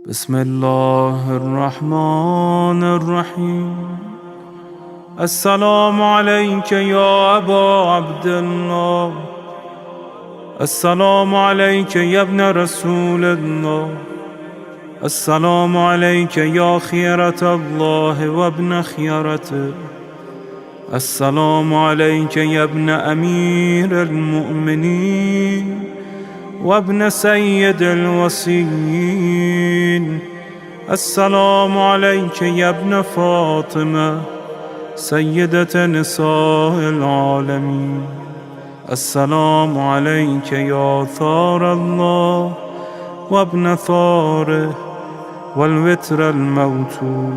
بسم الله الرحمن الرحيم. السلام عليك يا أبا عبد الله، السلام عليك يا ابن رسول الله، السلام عليك يا خيرة الله وابن خيرته، السلام عليك يا ابن أمير المؤمنين وابن سيد الوصيين، السلام عليك يا ابن فاطمة سيدة نساء العالمين، السلام عليك يا ثار الله وابن ثاره والوتر الموتور،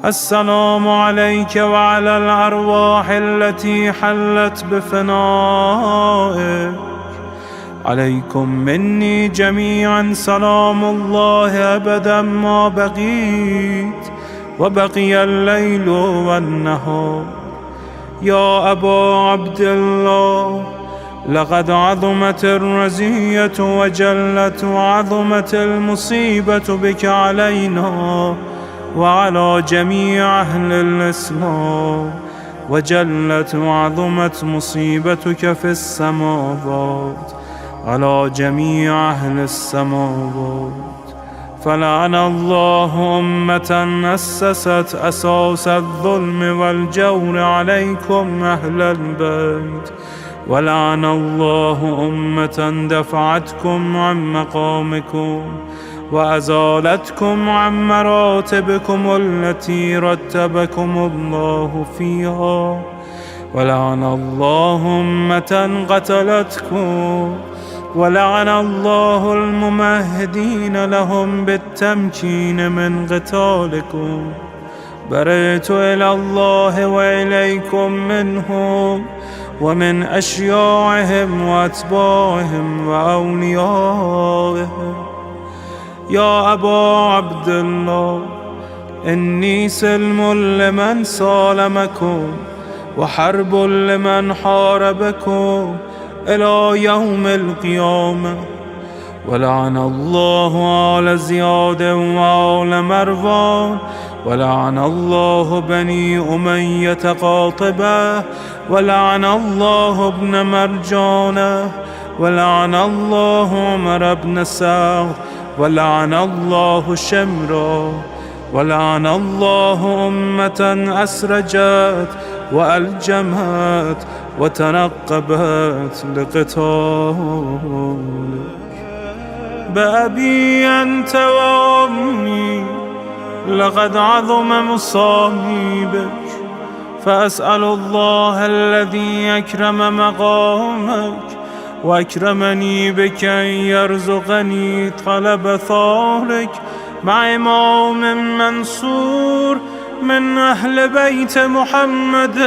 السلام عليك وعلى الأرواح التي حلت بفنائك، عليكم مني جميعا سلام الله أبدا ما بقيت وبقي الليل والنهار. يا أبا عبد الله، لقد عظمت الرزية وجلت وعظمت المصيبة بك علينا وعلى جميع أهل الإسلام، وجلت وعظمت مصيبتك في السماوات على جميع أهل السماوات. فلعن الله أمة أسست أساس الظلم والجور عليكم أهل البيت، ولعن الله أمة دفعتكم عن مقامكم وأزالتكم عن مراتبكم التي رتبكم الله فيها، ولعن الله أمة قتلتكم، ولعن الله الممهدين لهم بالتمكين من قتالكم. برئت إلى الله وإليكم منهم ومن أشياعهم وأتباعهم وأوليائهم. يا أبا عبد الله، إني سلم لمن سالمكم وحرب لمن حاربكم إلى يوم القيامة. ولعن الله آل زياد وآل مروان، ولعن الله بني أمية قاطبة، ولعن الله ابن مرجانة، ولعن الله عمر بن سعد، ولعن الله شمرا، ولعن الله أمة أسرجت وألجمت وتنقبت لقتالك. بأبي أنت وأمي، لقد عظم مصائبك، فأسأل الله الذي أكرم مقامك وأكرمني بك أن يرزقني طلب ثارك مع إمام منصور من أهل بيت محمد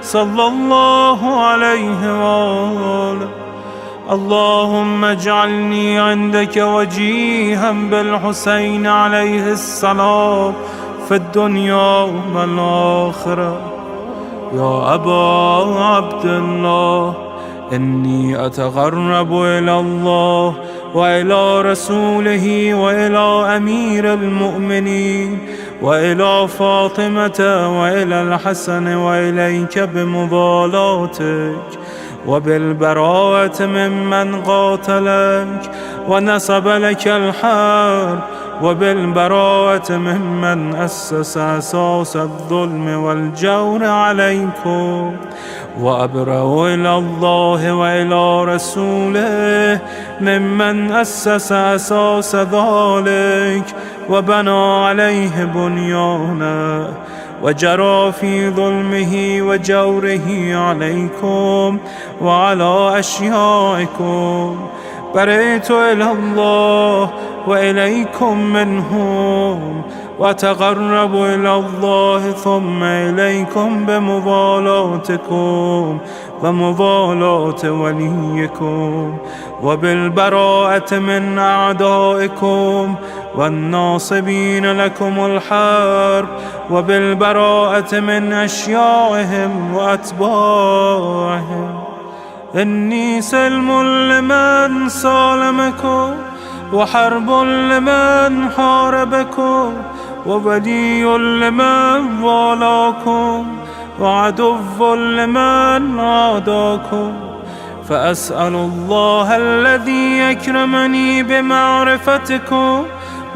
صلى الله عليه وآله. اللهم اجعلني عندك وجيها بالحسين عليه السلام في الدنيا والآخرة. يا أبا عبد الله، إني أتقرب إلى الله وإلى رسوله وإلى أمير المؤمنين وإلى فاطمة وإلى الحسن وإليك بمضالاتك وبالبراءة ممن قاتلك ونصب لك الحرب، وبالبراءة ممن أسس أساس الظلم والجور عليكم. وأبرأ إلى الله وإلى رسوله ممن أسس أساس ذلك وبنى عليه بنيانه وجرى في ظلمه وجوره عليكم وعلى أشيائكم. برئت إلى الله وإليكم منهم، وتقرب إلى الله ثم إليكم بمضالاتكم ومضالاة وليكم، وبالبراءة من أعدائكم والناصبين لكم الحرب، وبالبراءة من أشياعهم وأتباعهم. إني سلم لمن سالمكم، وحرب لمن حاربكم، وولي لمن والاكم، وعدو لمن عاداكم. فأسأل الله الذي يكرمني بمعرفتكم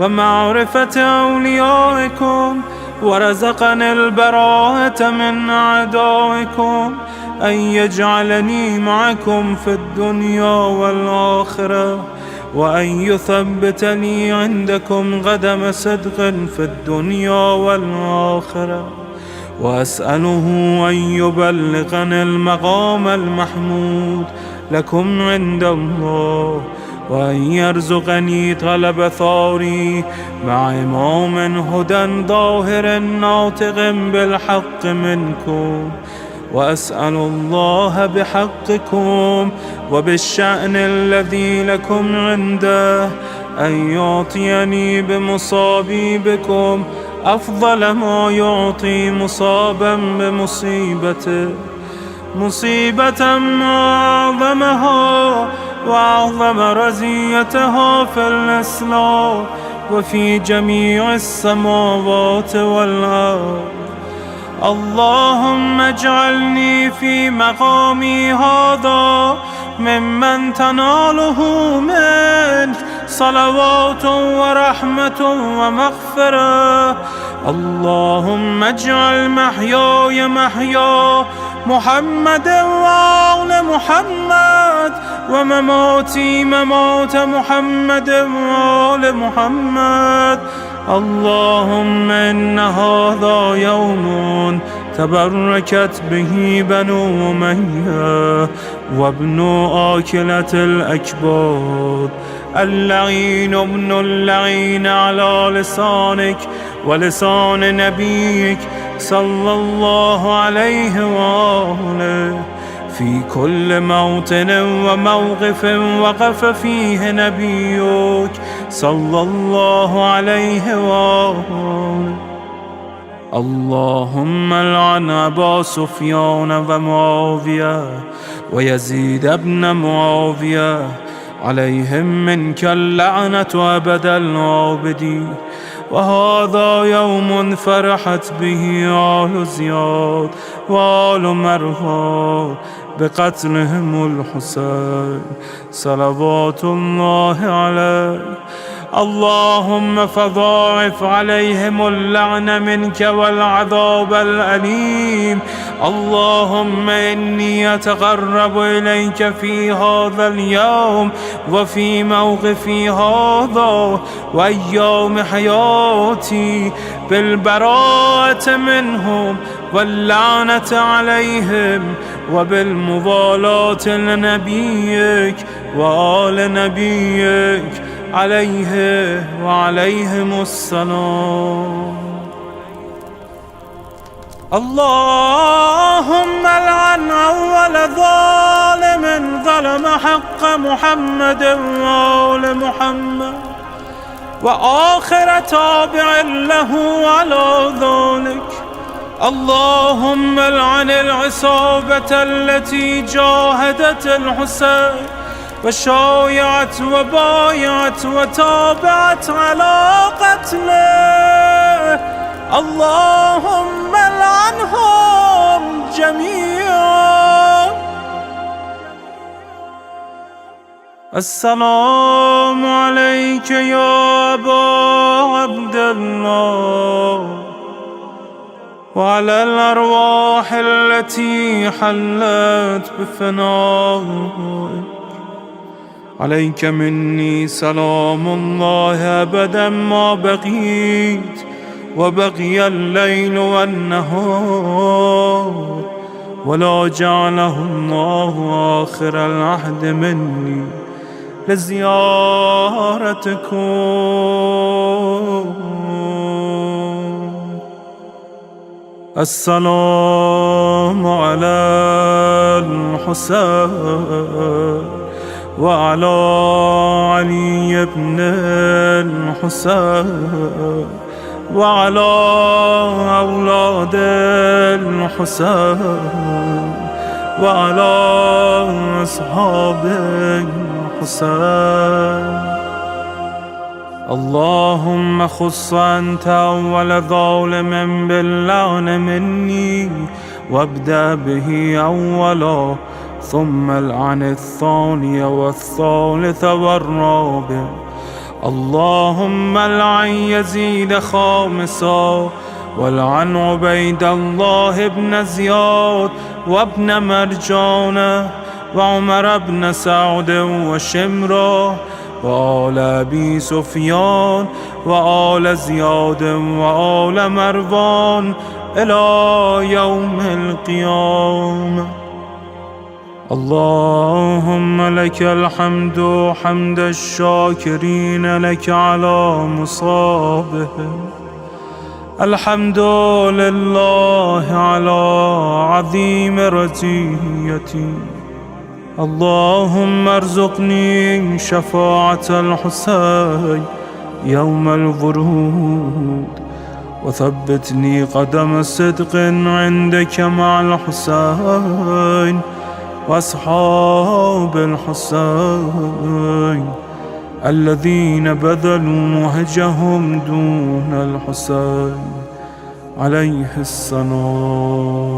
ومعرفة أوليائكم، ورزقني البراءة من أعدائكم، أن يجعلني معكم في الدنيا والآخرة، وأن يثبتني عندكم قدم صدق في الدنيا والآخرة. وأسأله أن يبلغني المقام المحمود لكم عند الله، وأن يرزقني طلب ثاري مع إمام هدى ظاهر ناطق بالحق منكم. وأسأل الله بحقكم وبالشأن الذي لكم عنده أن يعطيني بمصابي بكم أفضل ما يعطي مصابا بمصيبته، مصيبة أعظمها وأعظم رزيتها في الإسلام وفي جميع السماوات والأرض. اللهم اجعلني في مقامي هذا ممن تناله منك صلوات ورحمة ومغفرة. اللهم اجعل محياي محيا محمد وآل محمد، ومماتي ممات محمد وآل محمد. اللهم إن هذا يوم تبركت به بنو أمية وابن آكلة الأكباد، اللعين ابن اللعين على لسانك ولسان نبيك صلى الله عليه وآله، في كل موطن وموقف وقف فيه نبيك صلى الله عليه وآله. اللهم لعن أبا سفيان ومعاوية ويزيد بن معاوية، عليهم منك اللعنة أبد الآبدين. وهذا يوم فرحت به آل زياد وآل مروان بقتلهم الحسين صلوات الله عليه. اللهم فضاعف عليهم اللعن منك والعذاب الأليم. اللهم إني أتقرب إليك في هذا اليوم وفي موقفي هذا وأيام حياتي بالبراءة منهم واللعنة عليهم، وبالموالاة لنبيك وآل نبيك عليه وعليهم السلام. اللهم لعن أول ظالم ظلم حق محمد وآل محمد، وآخر تابع له على ذلك. اللهم لعن العصابة التي جاهدت الحسين وشايعت وبايعت وتابعت على قتله. اللهم لعنهم جميعا. السلام عليك يا أبا عبد الله، وعلى الأرواح التي حلت بفنائك. عليك مني سلام الله أبدا ما بقيت وبقي الليل والنهار، ولا جعله الله آخر العهد مني لزيارتكم. السلام على الحسين وعلى علي بن الحسين وعلى أولاد الحسين وعلى أصحاب الحسين. اللهم خص أنت أول ظالم باللعن مني، وابدأ به أولا، ثم العن الثاني والثالث والرابع. اللهم العن يزيد خامسا، والعن عبيد الله بن زياد وابن مرجان وعمر بن سعد وشمرة وآل أبي سفيان وآل زياد وآل مروان إلى يوم القيامة. اللهم لك الحمد حمد الشاكرين لك على مصابهم. الحمد لله على عظيم رزيتي. اللهم ارزقني شفاعة الحسين يوم الورود، وثبتني قدم صدق عندك مع الحسين وأصحاب الحسين الذين بذلوا مهجهم دون الحسين عليه السلام.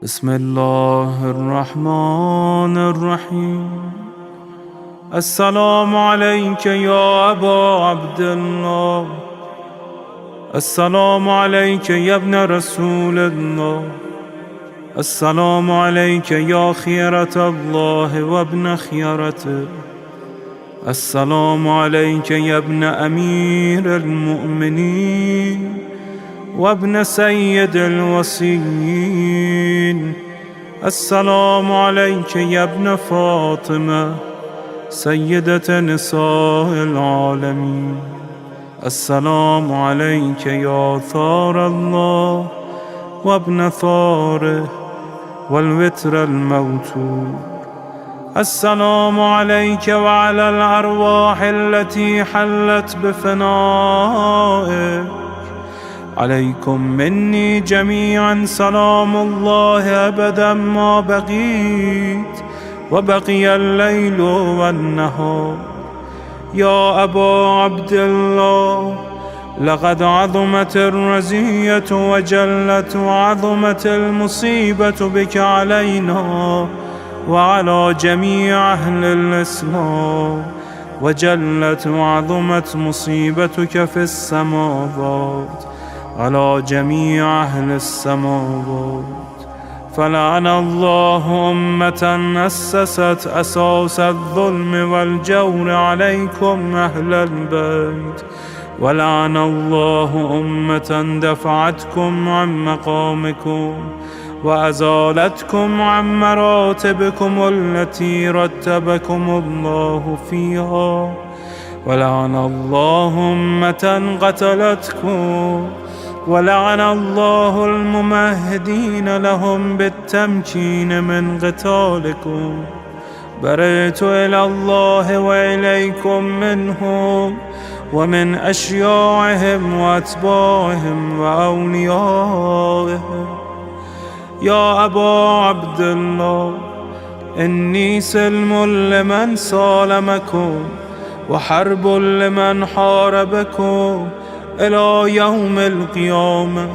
بسم الله الرحمن الرحيم. السلام عليك يا أبا عبد الله. السلام عليك يا ابن رسول الله. السلام عليك يا خيرة الله وابن خيرته. السلام عليك يا ابن أمير المؤمنين وابن سيد الوصيين. السلام عليك يا ابن فاطمة سيدة نساء العالمين. السلام عليك يا ثار الله وابن ثاره والوتر الموتور. السلام عليك وعلى الأرواح التي حلت بفنائك. عليكم مني جميعا سلام الله أبدا ما بقيت وبقي الليل والنهار. يا أبا عبد الله، لقد عظمت الرزية وجلت وعظمت المصيبة بك علينا وعلى جميع أهل الإسلام، وجلت وعظمت مصيبتك في السماوات على جميع أهل السماوات. فلعن الله أمة أسست أساس الظلم والجور عليكم أهل البيت، ولعن الله أمة دفعتكم عن مقامكم وأزالتكم عن مراتبكم التي رتبكم الله فيها، ولعن الله أمة قتلتكم، ولعن الله الممهدين لهم بالتمكين من قتالكم. برئت إلى الله وإليكم منهم ومن أشياعهم وأتباعهم وأوليائهم. يا أبا عبد الله، إني سلم لمن سالمكم وحرب لمن حاربكم إلى يوم القيامة.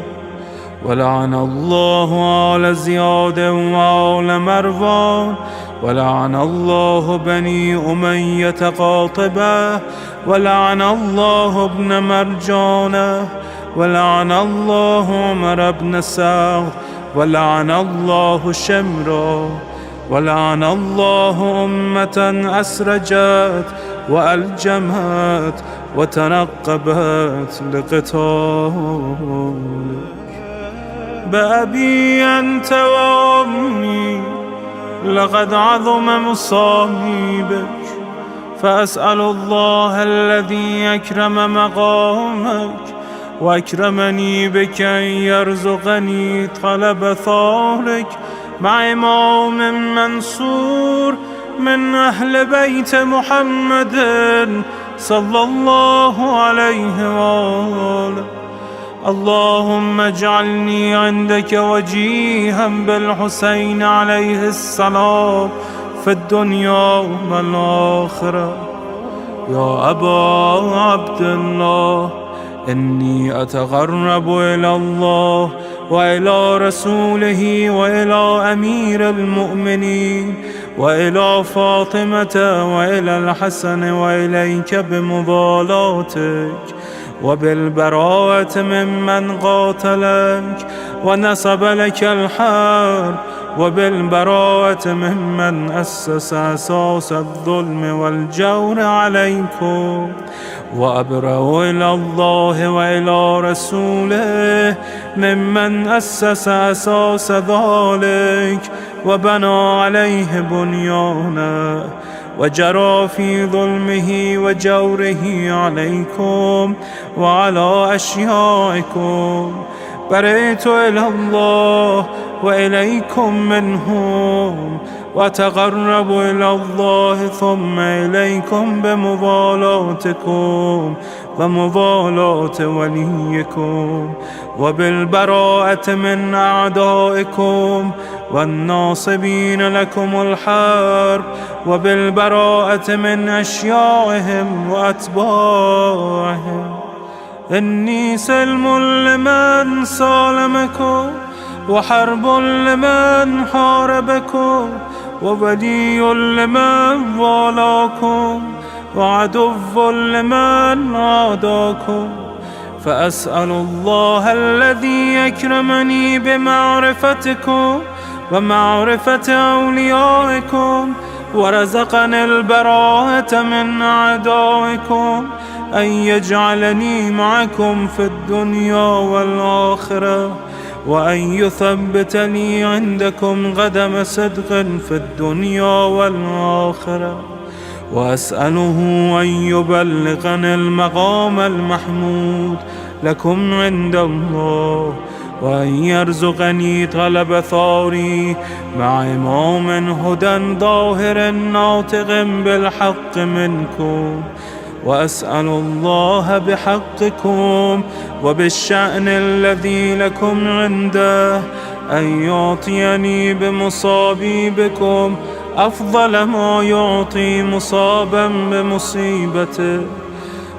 ولعن الله آل زياد وآل مروان، ولعن الله بني أمية قاطبة، ولعن الله ابن مرجانة، ولعن الله عمر بن سعد، ولعن الله شمرا، ولعن الله أمة أسرجت وألجمت وتنقبت لقتالك. بأبي أنت وأمي، لقد عظم مصائبك، فأسأل الله الذي أكرم مقامك وأكرمني بك أن يرزقني طلب ثارك مع إمام منصور من أهل بيت محمد صلى الله عليه وآله. اللهم اجعلني عندك وجيها بالحسين عليه السلام في الدنيا والآخرة. يا أبا عبد الله، إني أتقرب إلى الله وإلى رسوله وإلى أمير المؤمنين وإلى فاطمة وإلى الحسن وإليك بمضالاتك وبالبراءة ممن قاتلك ونصب لك الحرب، وبالبراءة ممن أسس أساس الظلم والجور عليكم. وأبرأ إلى الله وإلى رسوله ممن أسس أساس ذلك وبنى عليه بنيانه وجرى في ظلمه وجوره عليكم وعلى أشيائكم. برئت إلى الله وإليكم منهم، وتقرب إلى الله ثم إليكم بمضالاتكم ومضالاة وليكم، وبالبراءة من أعدائكم والناصبين لكم الحرب، وبالبراءة من أشيائهم وأتباعهم. إني سلم لمن سالمكم، وحرب لمن حاربكم، وولي لمن والاكم، وعدو لمن عاداكم. فأسأل الله الذي يكرمني بمعرفتكم ومعرفة أوليائكم ورزقني البراءة من أعدائكم أن يجعلني معكم في الدنيا والآخرة، وأن يثبت لي عندكم قدم صدق في الدنيا والآخرة. وأسأله أن يبلغني المقام المحمود لكم عند الله، وأن يرزقني طلب ثاري مع إمام هدى ظاهر ناطق بالحق منكم. وأسأل الله بحقكم وبالشأن الذي لكم عنده أن يعطيني بمصابي بكم أفضل ما يعطي مصابا بمصيبته،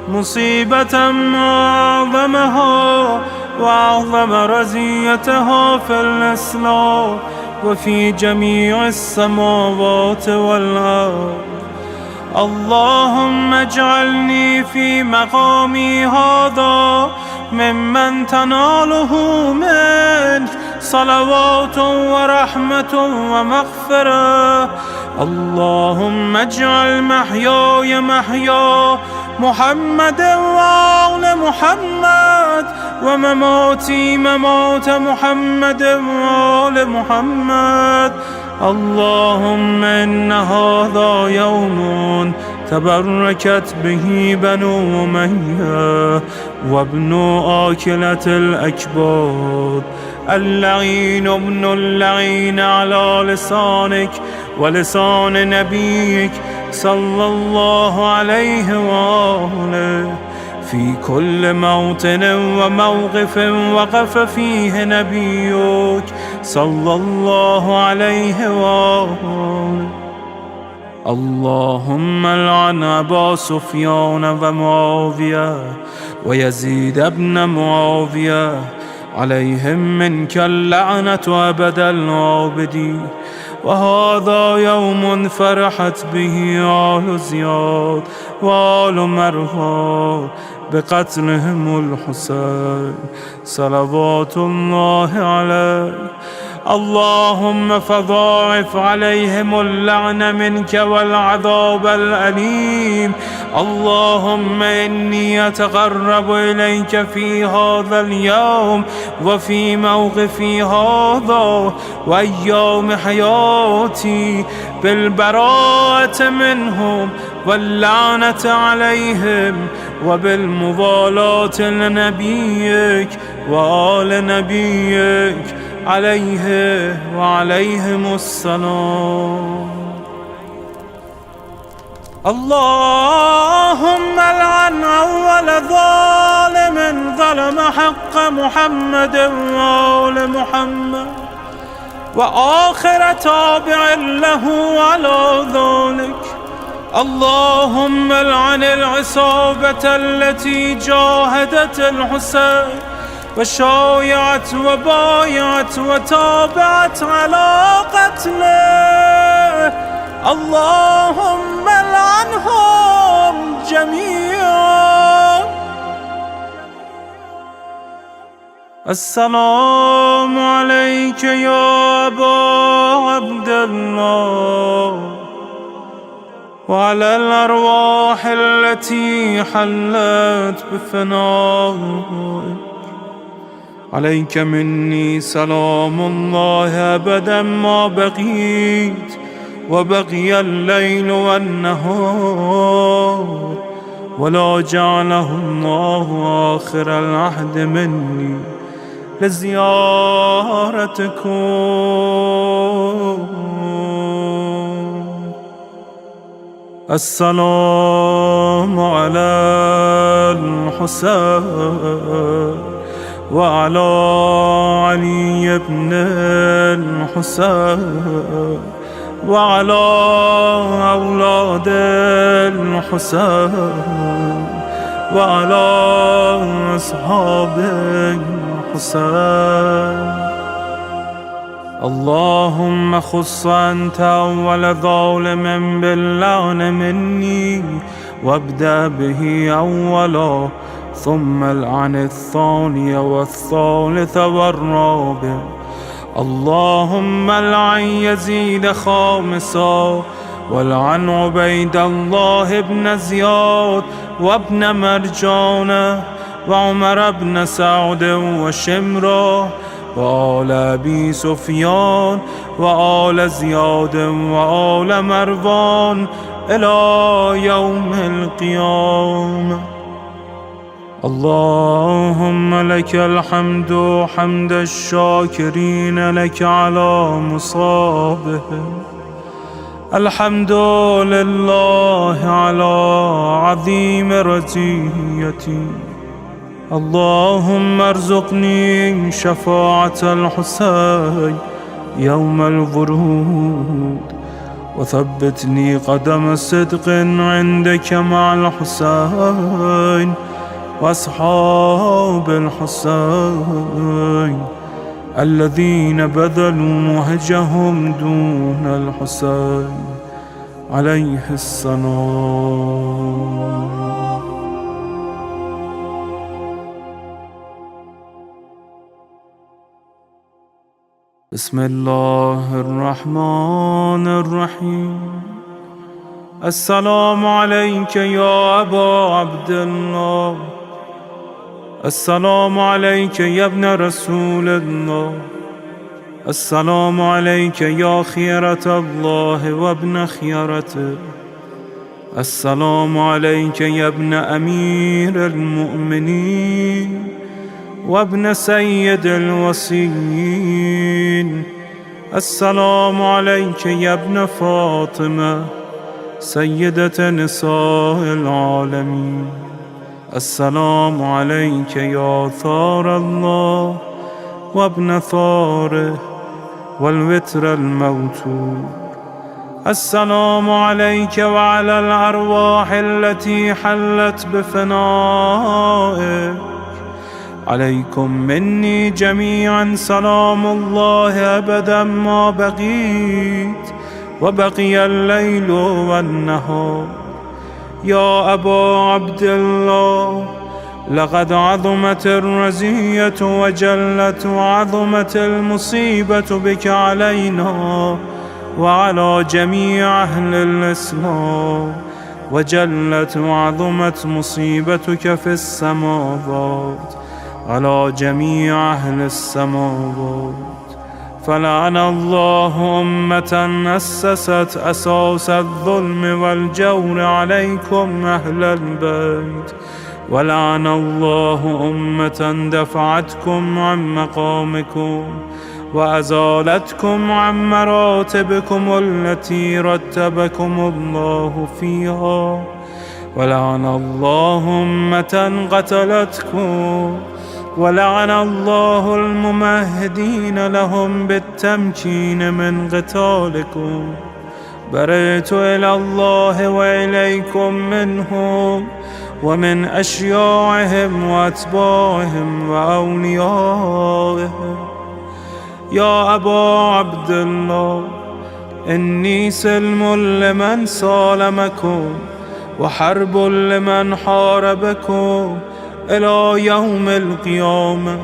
مصيبة أعظمها وأعظم رزيتها في الإسلام وفي جميع السماوات والأرض. اللهم اجعلني في مقامي هذا ممن تناله منك صلوات ورحمة ومغفرة. اللهم اجعل محياي محيا محمد وآل محمد، ومماتي ممات محمد وآل محمد. اللهم إن هذا يوم تبركت به بنو أمية وابن آكلة الأكباد، اللعين ابن اللعين على لسانك ولسان نبيك صلى الله عليه وآله، في كل موطن وموقف وقف فيه نبيك صلى الله عليه وآله. اللهم لعن أبا سفيان ومعاوية ويزيد بن معاوية، عليهم منك اللعنة أبد العابدين. وهذا يوم فرحت به آل زياد وآل مروان بقتلهم الحسين صلوات الله عليه. اللهم فضاعف عليهم اللعن منك والعذاب الأليم. اللهم إني أتقرب إليك في هذا اليوم وفي موقفي هذا وأيام حياتي بالبراءة منهم واللعنة عليهم وبالمضالاة لنبيك وآل نبيك عليه وعليهم السلام. اللهم العن أول ظالم ظلم حق محمد وآل محمد، وآخر تابع له على ذلك. اللهم العن العصابة التي جاهدت الحسين وشايعت وبايعت وتابعت على قتله. اللهم العنهم جميعا. السلام عليك يا أبا عبد الله، وعلى الأرواح التي حلت بفنائك. عليك مني سلام الله أبدا ما بقيت وبقي الليل والنهار، ولا جعله الله آخر العهد مني لزيارتكم. السلام على الحسين وعلى علي بن الحسين وعلى أولاد الحسين وعلى أصحاب الحسين. اللهم خص أنت أول ظالم باللعن مني، وابدأ به أولا، ثم العن الثاني والثالث والرابع. اللهم العن يزيد خامسا، والعن عبيد الله بن زياد وابن مرجان وعمر بن سعد وشمرة وآل أبي سفيان وآل زياد وآل مروان إلى يوم القيامة. اللهم لك الحمد حمد الشاكرين لك على مصابهم. الحمد لله على عظيم رزيتي. اللهم ارزقني شفاعة الحسين يوم الورود، وثبتني قدم صدق عندك مع الحسين وأصحاب الحسين الذين بذلوا مهجهم دون الحسين عليه السلام. بسم الله الرحمن الرحيم. السلام عليك يا أبا عبد الله. السلام عليك يا ابن رسول الله. السلام عليك يا خيرة الله وابن خيرته. السلام عليك يا ابن أمير المؤمنين وابن سيد الوصيين. السلام عليك يا ابن فاطمة سيدة نساء العالمين. السلام عليك يا ثار الله وابن ثاره والوتر الموتور. السلام عليك وعلى الأرواح التي حلت بفنائك. عليكم مني جميعا سلام الله أبدا ما بقيت وبقي الليل والنهار. يا أبا عبد الله، لقد عظمت الرزية وجلت وعظمت المصيبة بك علينا وعلى جميع أهل الإسلام، وجلت وعظمت مصيبتك في السماوات على جميع أهل السماوات. فلعن الله أمة أسست أساس الظلم والجور عليكم أهل البيت، ولعن الله أمة دفعتكم عن مقامكم، وأزالتكم عن مراتبكم التي رتبكم الله فيها، ولعن الله أمة قتلتكم، ولعن الله الممهدين لهم بالتمكين من قتالكم. برئت إلى الله وإليكم منهم ومن أشياعهم وأتباعهم وأوليائهم. يا أبا عبد الله، إني سلم لمن سالمكم وحرب لمن حاربكم إلى يوم القيامة.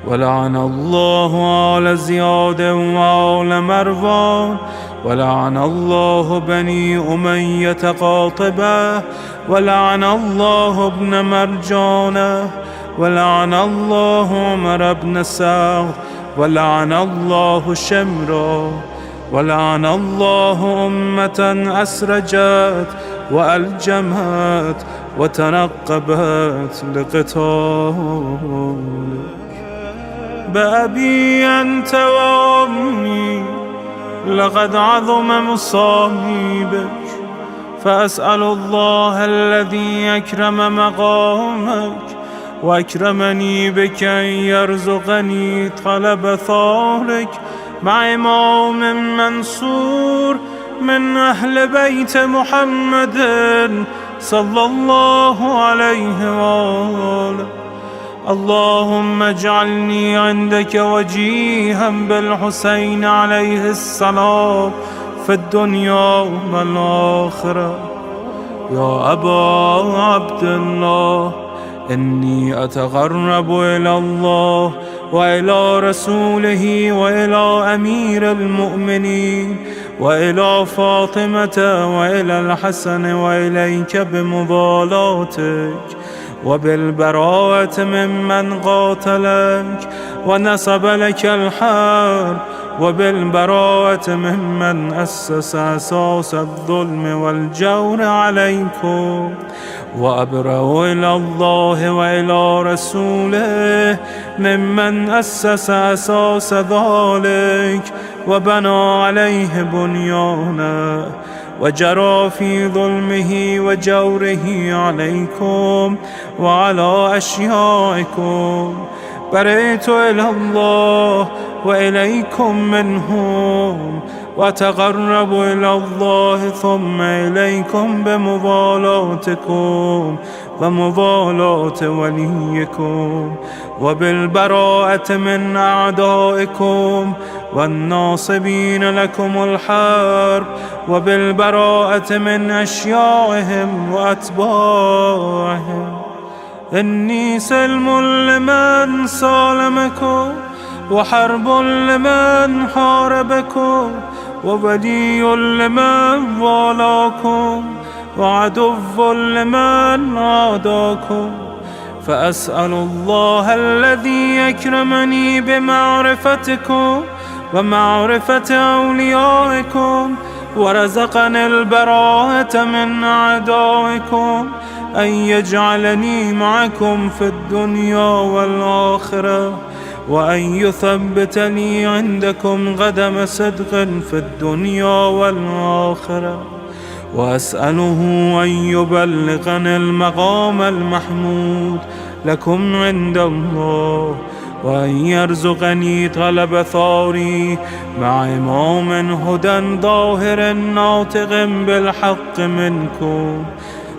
ولعن الله آل زياد وآل مروان، ولعن الله بني أمية قاطبة، ولعن الله ابن مرجانة، ولعن الله عمر بن سعد، ولعن الله شمرا، ولعن الله أمة أسرجت وألجمت وتنقبت لقتالك. بأبي أنت وأمي لقد عظم مصابك، فأسأل الله الذي أكرم مقامك وأكرمني بك أن يرزقني طلب ثارك مع إمام منصور من أهل بيت محمد صلى الله عليه وآله. اللهم اجعلني عندك وجيها بالحسين عليه السلام في الدنيا والآخرة. يا أبا عبد الله، إني أتقرب إلى الله وإلى رسوله وإلى أمير المؤمنين وإلى فاطمة وإلى الحسن وإليك بمضالاتك وبالبراءة ممن قاتلك ونصب لك الحرب، وبالبراءة ممن أسس أساس الظلم والجور عليكم. وأبرأ إلى الله وإلى رسوله ممن أسس أساس ذلك وبنى عليه بنيانا وجرى في ظلمه وجوره عليكم وعلى أشيائكم. برئت إلى الله وإليكم منهم، وتقرب إلى الله ثم إليكم بمضالاتكم ومضالاة وليكم، وبالبراءة من أعدائكم والناصبين لكم الحرب، وبالبراءة من أشيائهم وأتباعهم. إني سلم لمن سالمكم وحرب لمن حاربكم وولي لمن والاكم وعدو لمن عاداكم. فأسأل الله الذي أكرمني بمعرفتكم ومعرفة أوليائكم ورزقني البراءة من أعدائكم أن يجعلني معكم في الدنيا والآخرة، وأن يثبتني عندكم قدم صدق في الدنيا والآخرة. وأسأله أن يبلغني المقام المحمود لكم عند الله، وأن يرزقني طلب ثاري مع إمام هدى ظاهر ناطق بالحق منكم.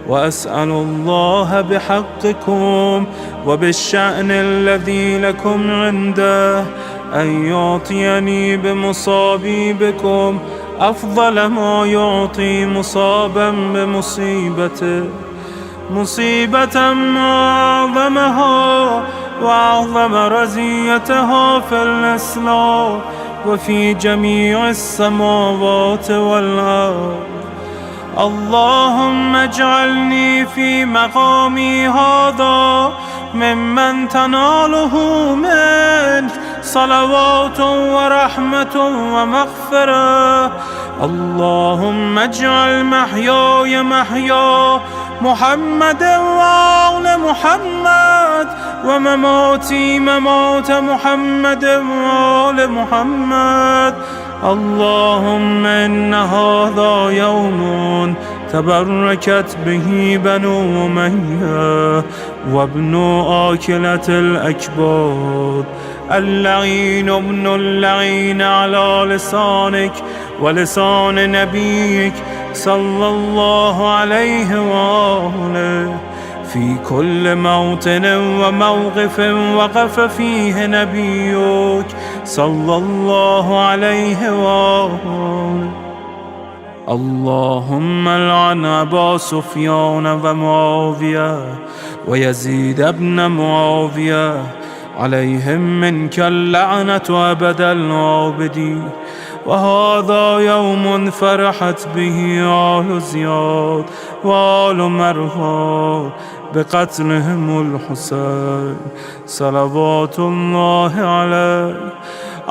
وأسأل الله بحقكم وبالشأن الذي لكم عنده أن يعطيني بمصابي بكم أفضل ما يعطي مصابا بمصيبته، مصيبة ما أعظمها وأعظم رزيتها في الإسلام وفي جميع السماوات والأرض. اللهم اجعلني في مقامي هذا ممن تناله منك صلوات ورحمة ومغفرة. اللهم اجعل محياي محيا محمد وآل محمد ومماتي ممات محمد وآل محمد. اللهم إن هذا يوم تبركت به بنو أمية وابن آكلة الأكباد، اللعين ابن اللعين على لسانك ولسان نبيك صلى الله عليه وآله، في كل موطن وموقف وقف فيه نبيك صلى الله عليه وآله. اللهم لعن أبا سفيان ومعاوية ويزيد بن معاوية، عليهم منك اللعنة أبد العابدين. وهذا يوم فرحت به آل زياد وآل مروان بقتلهم الحسين صلوات الله عليه.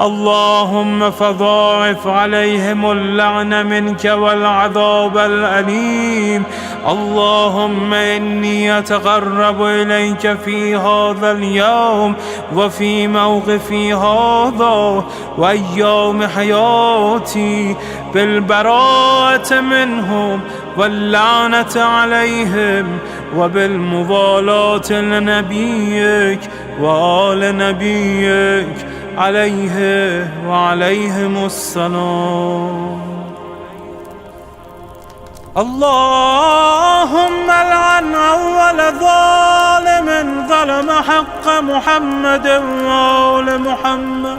اللهم فضاعف عليهم اللعن منك والعذاب الأليم. اللهم إني أتقرب إليك في هذا اليوم وفي موقفي هذا وأيام حياتي بالبراءة منهم واللعنة عليهم وبالموالاة لنبيك وآل نبيك عليه وعليهم السلام. اللهم لعن أول ظالم ظلم حق محمد وآل محمد،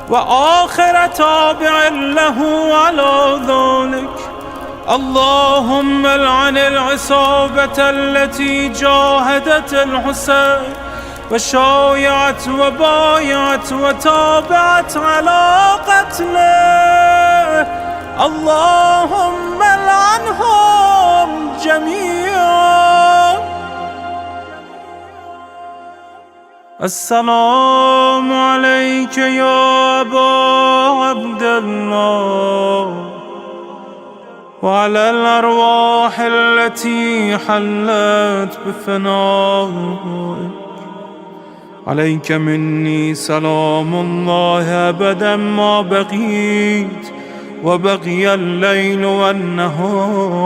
وآخر تابع له على ذلك. اللهم لعن العصابة التي جاهدت الحسين وشايعت وبايعت وتابعت على قتله. اللهم لعنهم جميعا. السلام عليك يا أبا عبد الله وعلى الأرواح التي حلت بفنائك. عليك مني سلام الله أبدا ما بقيت وبقي الليل والنهار،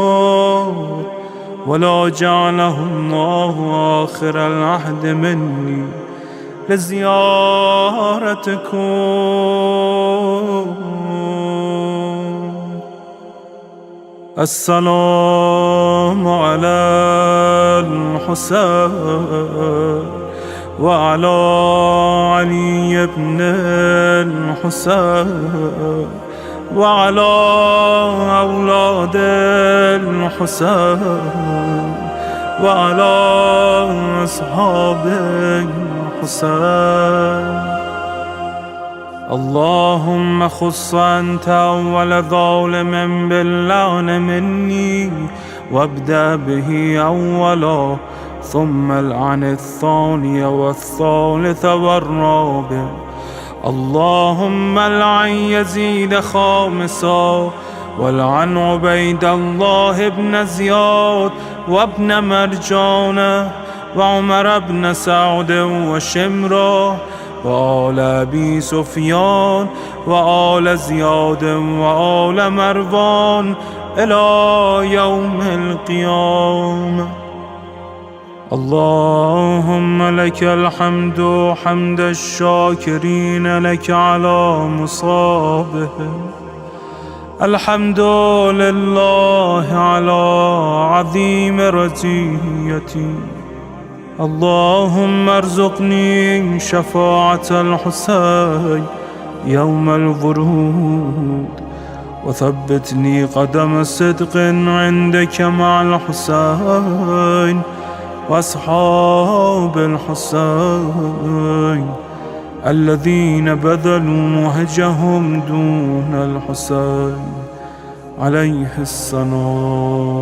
ولا جعله الله آخر العهد مني لزيارتكم. السلام على الحسين وعلى علي بن الحسين وعلى أولاد الحسين وعلى أصحاب الحسين. اللهم خص أنت أول ظالم باللعن مني وابدأ به أولا، ثم العن الثاني والثالث والرابع. اللهم العن يزيد خامسا، والعن عبيد الله بن زياد وابن مرجان وعمر بن سعد وشمرة وآل أبي سفيان وآل زياد وآل مروان إلى يوم القيامة. اللهم لك الحمد حمد الشاكرين لك على مصابهم. الحمد لله على عظيم رزيتي. اللهم ارزقني شفاعة الحسين يوم الورود، وثبتني قدم صدق عندك مع الحسين وأصحاب الحسين الذين بذلوا وهجهم دون الحسين عليه السلام.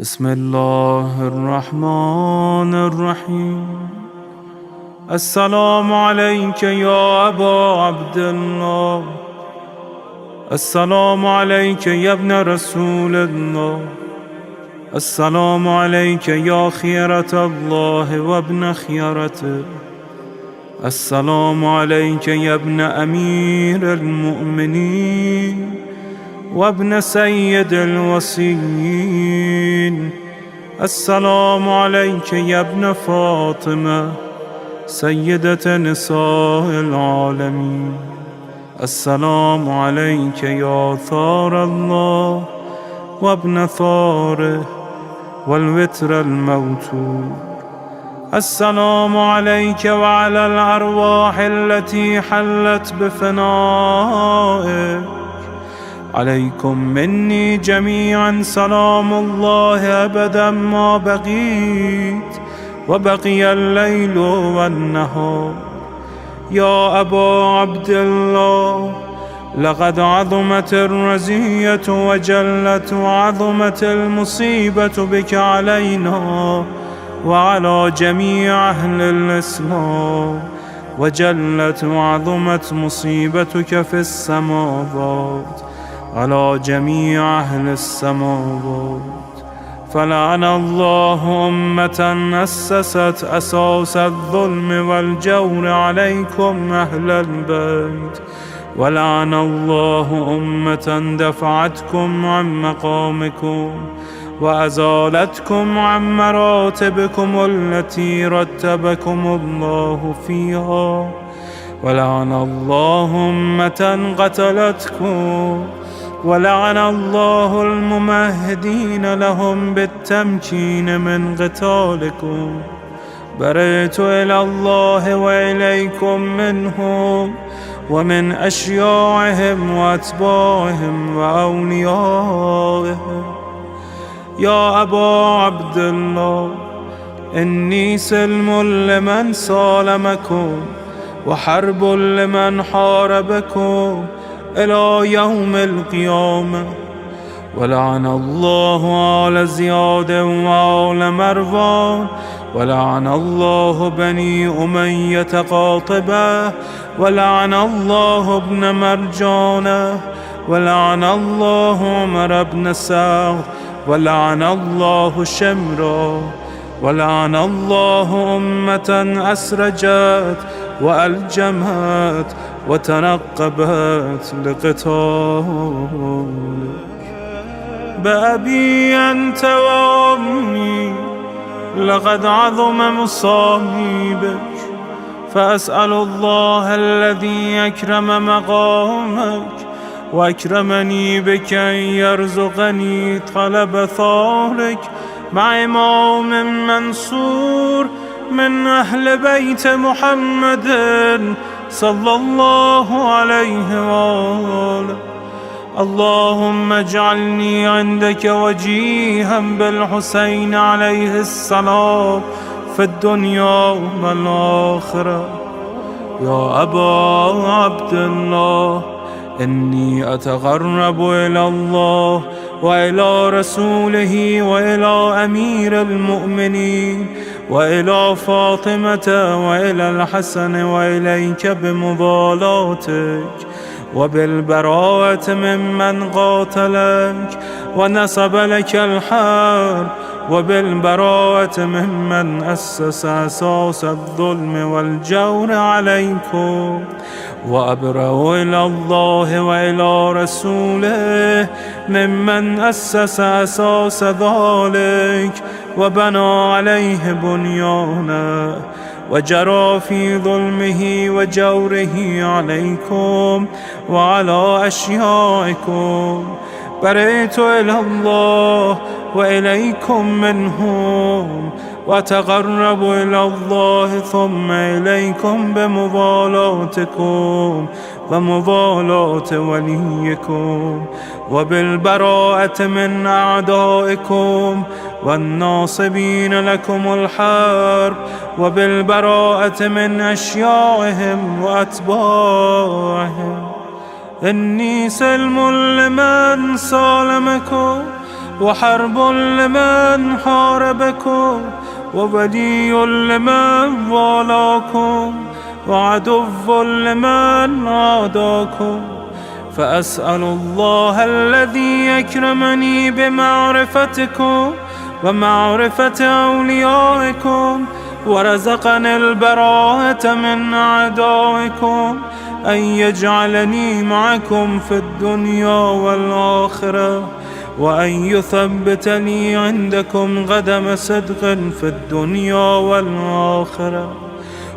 بسم الله الرحمن الرحيم. السلام عليك يا أبا عبد الله السلام عليك يا ابن رسول الله. السلام عليك يا خيرة الله وابن خيرته. السلام عليك يا ابن أمير المؤمنين وابن سيد الوصيين. السلام عليك يا ابن فاطمة سيدة نساء العالمين. السلام عليك يا ثار الله وابن ثاره والوتر الموتور. السلام عليك وعلى الأرواح التي حلت بفنائك. عليكم مني جميعا سلام الله أبدا ما بقيت وبقي الليل والنهار. يا أبا عبد الله، لقد عظمت الرزية وجلت وعظمت المصيبة بك علينا وعلى جميع أهل الإسلام، وجلت وعظمت مصيبتك في السماوات على جميع أهل السماوات. فلعن الله أمة أسست أساس الظلم والجور عليكم أهل البيت، ولعن الله أمة دفعتكم عن مقامكم وأزالتكم عن مراتبكم التي رتبكم الله فيها، ولعن الله أمة قتلتكم، ولعن الله الممهدين لهم بالتمكين من قتالكم. برئت إلى الله وإليكم منهم ومن أشياعهم وأتباعهم وأوليائهم. يا أبا عبد الله، إني سلم لمن سالمكم وحرب لمن حاربكم إلى يوم القيامة. ولعن الله آل زياد وآل مروان، ولعن الله بني أمية قاطبة، ولعن الله ابن مرجانة، ولعن الله عمر بن سعد، ولعن الله شمرا، ولعن الله أمة أسرجت وألجمت وتنقبت لقتالك. بأبي أنت وأمي، لقد عظم مصابيبك، فأسأل الله الذي أكرم مقامك وأكرمني بك أن يرزقني طلب ثارك مع إمام منصور من أهل بيت محمد صلى الله عليه وآله. اللهم اجعلني عندك وجيها بالحسين عليه السلام في الدنيا والآخرة. يا أبا عبد الله، إني أتقرب إلى الله وإلى رسوله وإلى أمير المؤمنين وإلى فاطمة وإلى الحسن وإليك بمضالاتك وبالبراءة ممن قاتلك ونصب لك الحرب، وبالبراءة ممن أسس أساس الظلم والجور عليكم. وأبرأ إلى الله وإلى رسوله ممن أسس أساس ذلك وبنى عليه بنيانه وجرى في ظلمه وجوره عليكم وعلى أشيائكم. برئت إلى الله وإليكم منهم، وتقرب إلى الله ثم إليكم بمضالاتكم ومضالاة وليكم، وبالبراءة من أعدائكم والناصبين لكم الحرب، وبالبراءة من أشيائهم وأتباعهم. إني سلم لمن سالمكم وحرب لمن حاربكم وولي لمن والاكم وعدو لمن عاداكم. فأسأل الله الذي يكرمني بمعرفتكم ومعرفة أوليائكم ورزقني البراءة من أعدائكم أن يجعلني معكم في الدنيا والآخرة، وأن يثبتني عندكم قدم صدق في الدنيا والآخرة،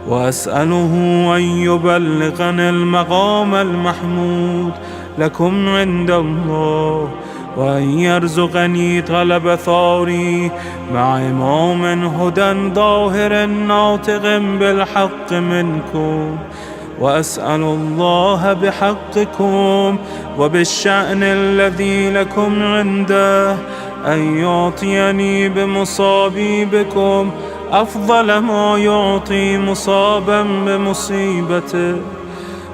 وأسأله أن يبلغني المقام المحمود لكم عند الله، وأن يرزقني طلب ثاري مع إمام هدى ظاهر ناطق بالحق منكم. وأسأل الله بحقكم وبالشأن الذي لكم عنده أن يعطيني بمصابي بكم أفضل ما يعطي مصابا بمصيبته،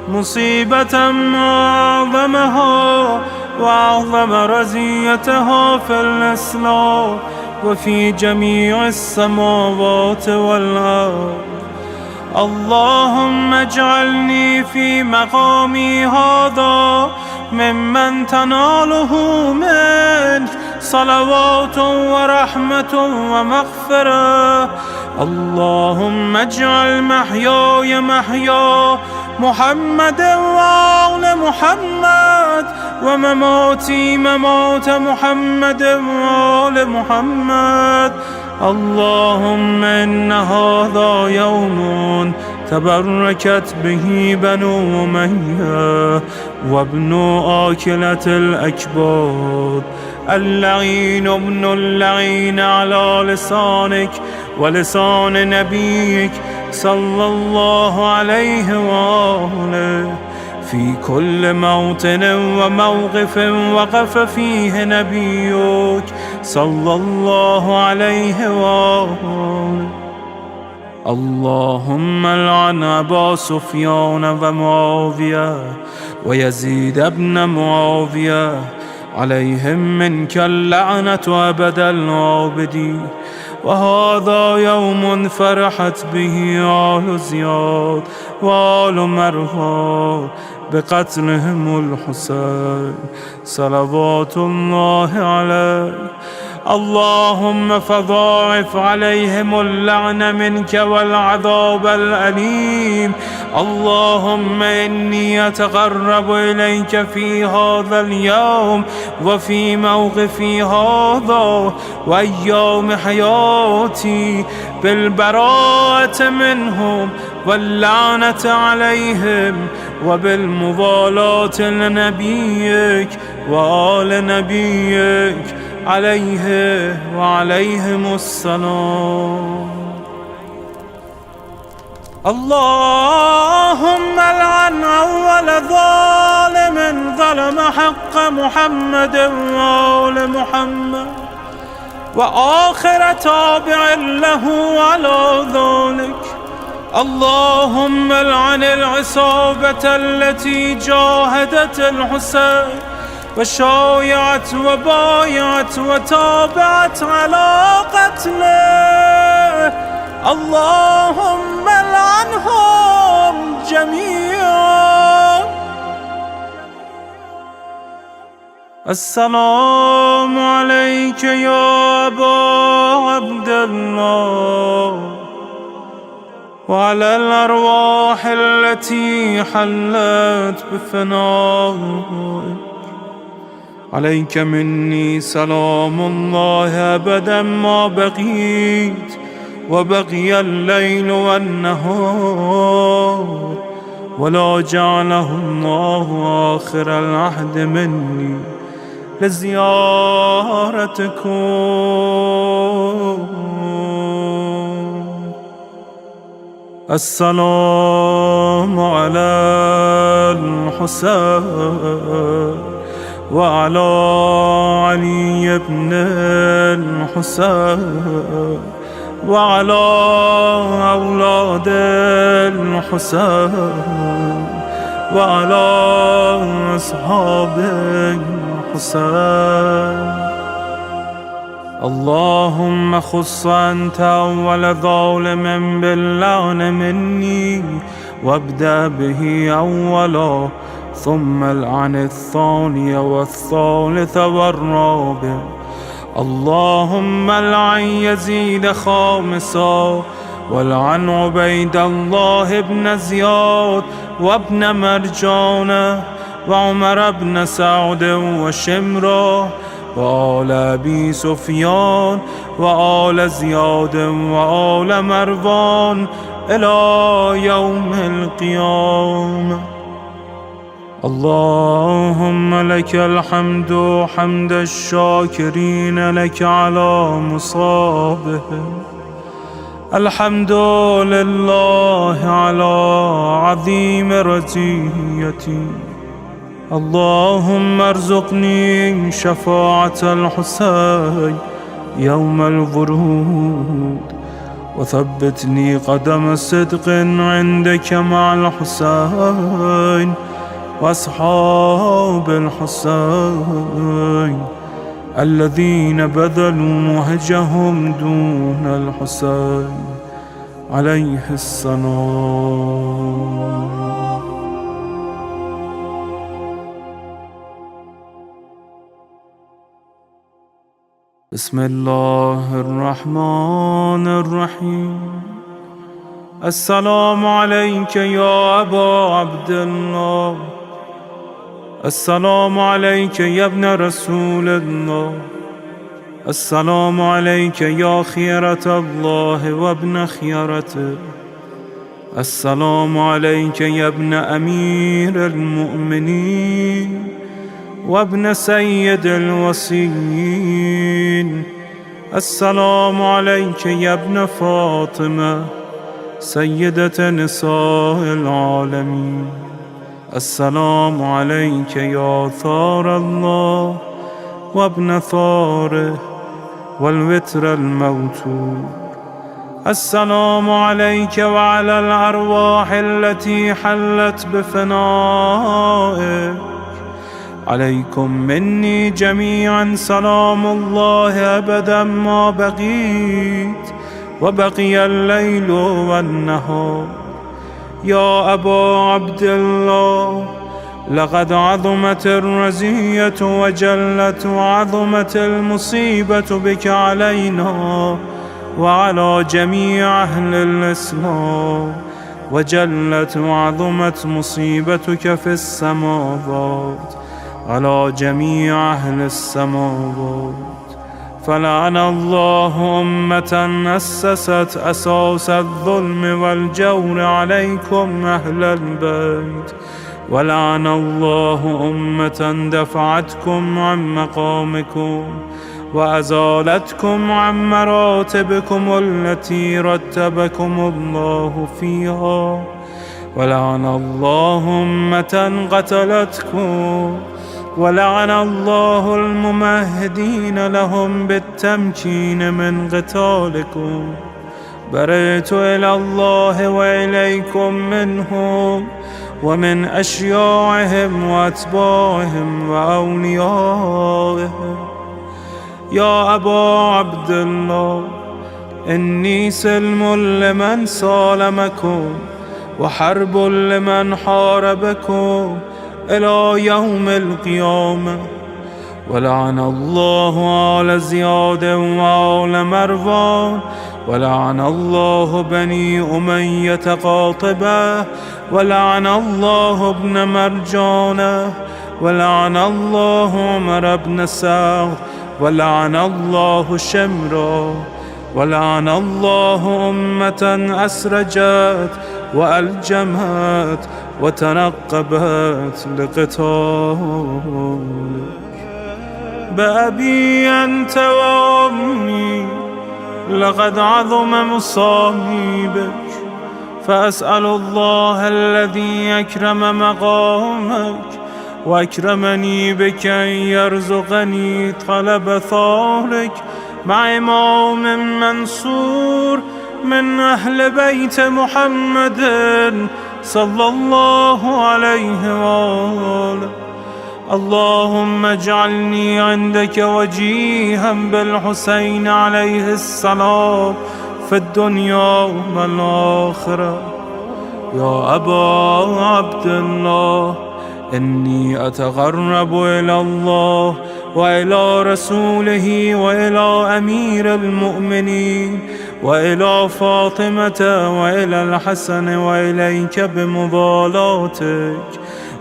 مصيبة أعظمها وأعظم رزيتها في الإسلام وفي جميع السماوات والأرض. اللهم اجعلني في مقامي هذا ممن تناله منك صلوات ورحمة ومغفرة. اللهم اجعل محياي محيا محمد وآل محمد، ومماتي ممات محمد وآل محمد. اللهم إن هذا يوم تبركت به بنو أمية وابن آكلة الأكباد، اللعين ابن اللعين على لسانك ولسان نبيك صلى الله عليه وآله، في كل موطن وموقف وقف فيه نبيك صلى الله عليه وآله. اللهم العن أبا سفيان ومعاوية ويزيد بن معاوية، عليهم منك اللعنة أبد العابدين. وهذا يوم فرحت به آل زياد وآل مروان بقتلهم الحسين صلوات الله عليه. اللهم فضاعف عليهم اللعن منك والعذاب الأليم. اللهم إني أتقرب إليك في هذا اليوم وفي موقفي هذا وأيام حياتي بالبراءة منهم واللعنة عليهم وبالموالاة لنبيك وآل نبيك عليه وعليهم السلام. اللهم لعن أول ظالم ظلم حق محمد وآل محمد، وآخر تابع له على ذلك. اللهم لعن العصابة التي جاهدت الحسين وشايعت وبايعت وتابعت على قتله. اللهم لعنهم جميعا. السلام عليك يا أبا عبد الله، وعلى الأرواح التي حلت بفنائك. عليك مني سلام الله أبدا ما بقيت وبقي الليل والنهار، ولا جعله الله آخر العهد مني لزيارتكم. السلام على الحسين وعلى علي بن الحسين وعلى أولاد الحسين وعلى أصحاب الحسين. اللهم خص أنت أول ظالم باللعن مني، وابدأ به أولا ثم العن الثاني والثالث والرابع. اللهم العن يزيد خامسا، والعن عبيد الله بن زياد وابن مرجان وعمر بن سعد وشمرة وآل أبي سفيان وآل زياد وآل مروان إلى يوم القيامة. اللهم لك الحمد حمد الشاكرين لك على مصابهم. الحمد لله على عظيم رزيتي. اللهم ارزقني شفاعة الحسين يوم الورود، وثبتني قدم صدق عندك مع الحسين وأصحاب الحسين الذين بذلوا مهجهم دون الحسين عليه السلام. بسم الله الرحمن الرحيم. السلام عليك يا أبا عبد الله. السلام عليك يا ابن رسول الله. السلام عليك يا خيرة الله وابن خيرته. السلام عليك يا ابن أمير المؤمنين وابن سيد الوصيين. السلام عليك يا ابن فاطمة سيدة نساء العالمين. السلام عليك يا ثار الله وابن ثاره والوتر الموتور. السلام عليك وعلى الأرواح التي حلت بفنائك. عليكم مني جميعا سلام الله أبدا ما بقيت وبقي الليل والنهار. يا أبا عبد الله، لقد عظمت الرزية وجلت وعظمت المصيبة بك علينا وعلى جميع أهل الإسلام، وجلت وعظمت مصيبتك في السماوات على جميع أهل السماوات. فلعن الله أمة أسست أساس الظلم والجور عليكم أهل البيت، ولعن الله أمة دفعتكم عن مقامكم وأزالتكم عن مراتبكم التي رتبكم الله فيها، ولعن الله أمة قتلتكم، ولعن الله الممهدين لهم بالتمكين من قتالكم. برئت إلى الله وإليكم منهم ومن أشياعهم وأتباعهم وأوليائهم. يا أبا عبد الله، إني سلم لمن سالمكم وحرب لمن حاربكم إلى يوم القيامة. ولعن الله آل زياد وآل مروان، ولعن الله بني أمية قاطبة، ولعن الله ابن مرجانة، ولعن الله عمر بن سعد، ولعن الله شمرة، ولعن الله أمة أسرجت وألجمت وتنقبت لقتالك. بأبي أنت وأمي، لقد عظم مصابيبك، فأسأل الله الذي أكرم مقامك وأكرمني بك أن يرزقني طلب ثارك مع إمام منصور من أهل بيت محمد صلى الله عليه وآله. اللهم اجعلني عندك وجيها بالحسين عليه السلام في الدنيا والآخرة. يا أبا عبد الله، إني أتقرب إلى الله وإلى رسوله وإلى أمير المؤمنين وإلى فاطمة وإلى الحسن وإليك بمضالاتك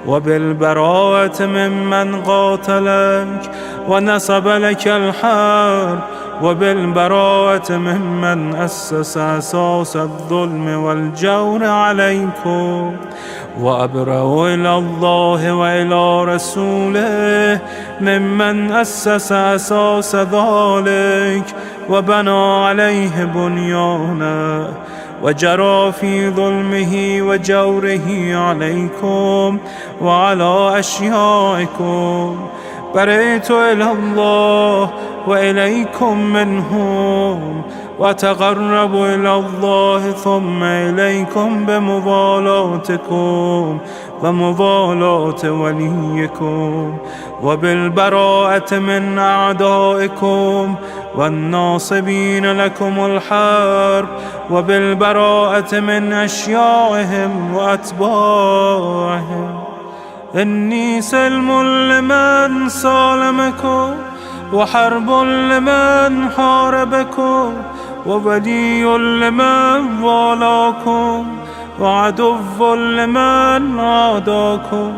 وبالبراءة ممن قاتلك ونصب لك الحرب وبالبراءة ممن أسس أساس الظلم والجور عليكم وأبرأ إلى الله وإلى رسوله ممن أسس أساس ذلك وبنى عليه بنيانه وجرى في ظلمه وجوره عليكم وعلى أشيائكم. برئت إلى الله وإليكم منهم وتقرب إلى الله ثم إليكم بمضالاتكم ومضالاة وليكم وبالبراءة من أعدائكم والناصبين لكم الحرب وبالبراءة من أشيائهم وأتباعهم. إني سلم لمن سالمكم وحرب لمن حاربكم وولي لمن والاكم وعدو لمن عاداكم.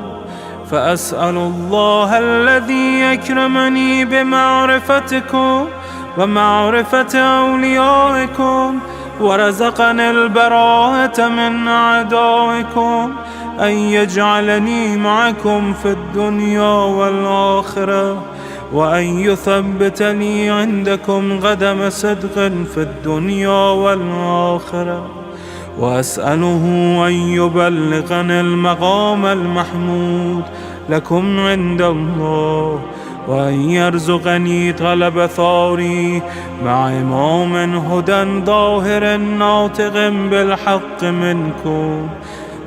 فأسأل الله الذي يكرمني بمعرفتكم ومعرفة أوليائكم ورزقني البراءة من أعدائكم أن يجعلني معكم في الدنيا والآخرة وأن يثبت لي عندكم قدم صدق في الدنيا والآخرة. وأسأله أن يبلغني المقام المحمود لكم عند الله وأن يرزقني طلب ثاري مع إمام هدى ظاهر ناطق بالحق منكم.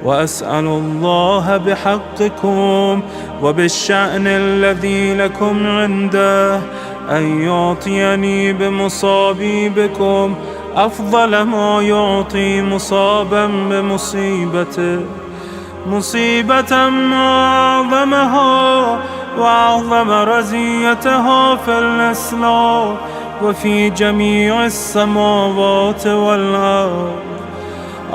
وأسأل الله بحقكم وبالشأن الذي لكم عنده أن يعطيني بمصابي بكم أفضل ما يعطي مصابا بمصيبته، مصيبة أعظمها وأعظم رزيتها في الإسلام وفي جميع السماوات والأرض.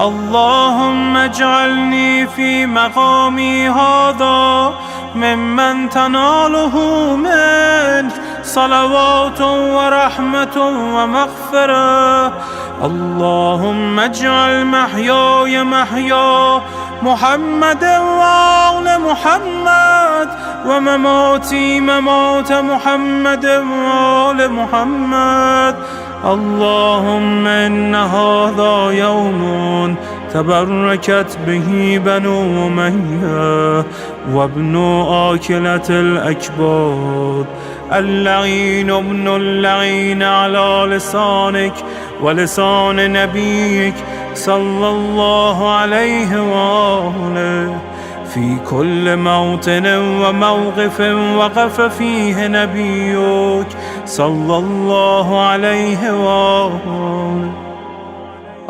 اللهم اجعلني في مقامي هذا ممن تناله منك صلوات ورحمة ومغفرة. اللهم اجعل محياي محيا محمد وآل محمد ومماتي ممات محمد وآل محمد. اللهم إن هذا يوم تبركت به بنو أمية وابن آكلة الأكباد، اللعين ابن اللعين على لسانك ولسان نبيك صلى الله عليه وآله. في كل موطن وموقف وقف فيه نبيك صلى الله عليه وآله.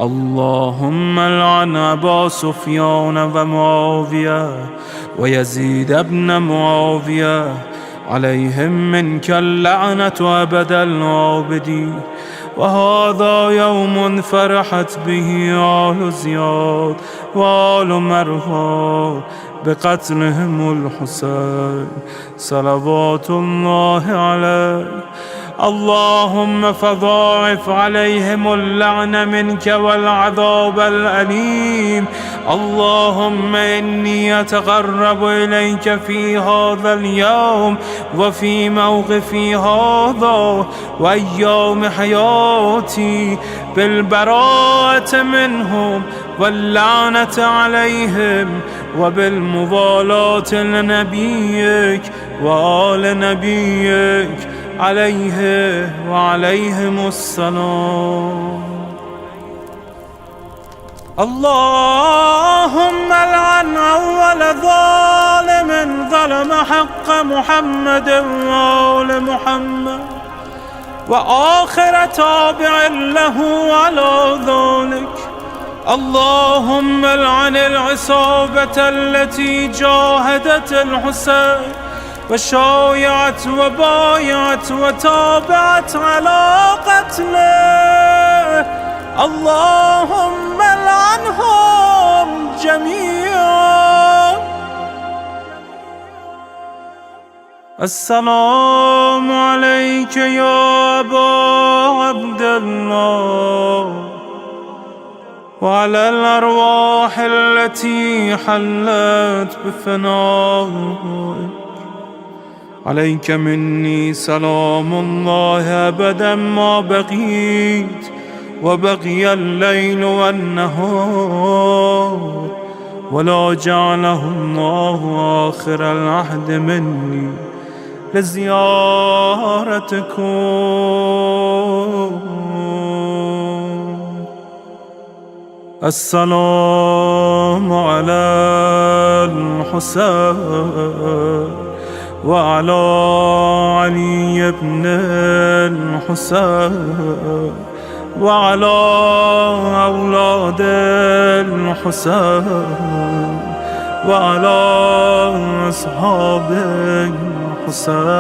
اللهم لعن أبا سفيان ومعاوية ويزيد بن معاوية، عليهم منك اللعنة أبد العابدين. وهذا يوم فرحت به آل زياد وآل مروان بقتلهم الحسين صلوات الله عليه. اللهم فضاعف عليهم اللعن منك والعذاب الأليم. اللهم إني أتقرب إليك في هذا اليوم وفي موقفي هذا وأيام حياتي بالبراءة منهم واللعنة عليهم وبالمضالاة لنبيك وآل نبيك عليه وعليهم السلام. اللهم لعن أول ظالم ظلم حق محمد وآل محمد وآخر تابع له على ذلك. اللهم العن العصابة التي جاهدت الحسين وشايعت وبايعت وتابعت على قتله، اللهم العنهم جميعا. السلام عليك يا أبا عبد الله وعلى الأرواح التي حلت بفنائك. عليك مني سلام الله أبدا ما بقيت وبقي الليل والنهار، ولا جعله الله آخر العهد مني لزيارتكم. السلام على الحسين وعلى علي بن الحسين وعلى أولاد الحسين وعلى أصحاب الحسين.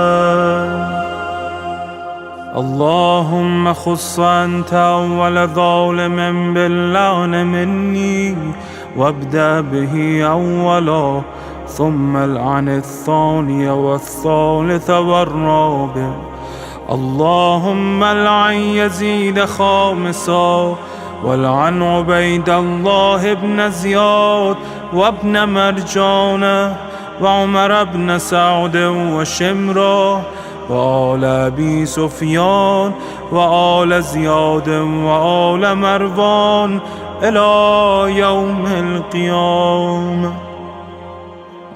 اللهم خص أنت أول ظالم باللعن مني وابدأ به أولا، ثم العن الثاني والثالث والرابع. اللهم العن يزيد خامسا، والعن عبيد الله بن زياد وابن مرجانة وعمر بن سعد وشمرة وآل أبي سفيان وآل زياد وآل مروان إلى يوم القيامة.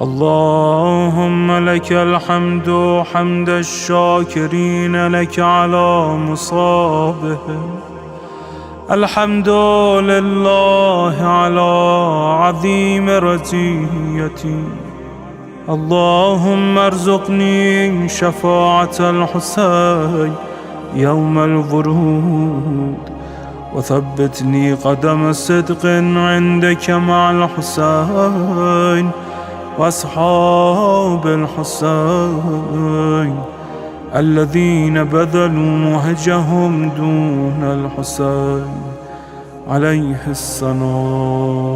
اللهم لك الحمد حمد الشاكرين لك على مصابهم، الحمد لله على عظيم رزيتي. اللهم ارزقني شفاعة الحسين يوم الورود، وثبتني قدم صدق عندك مع الحسين وأصحاب الحسين الذين بذلوا مهجهم دون الحسين عليه السلام.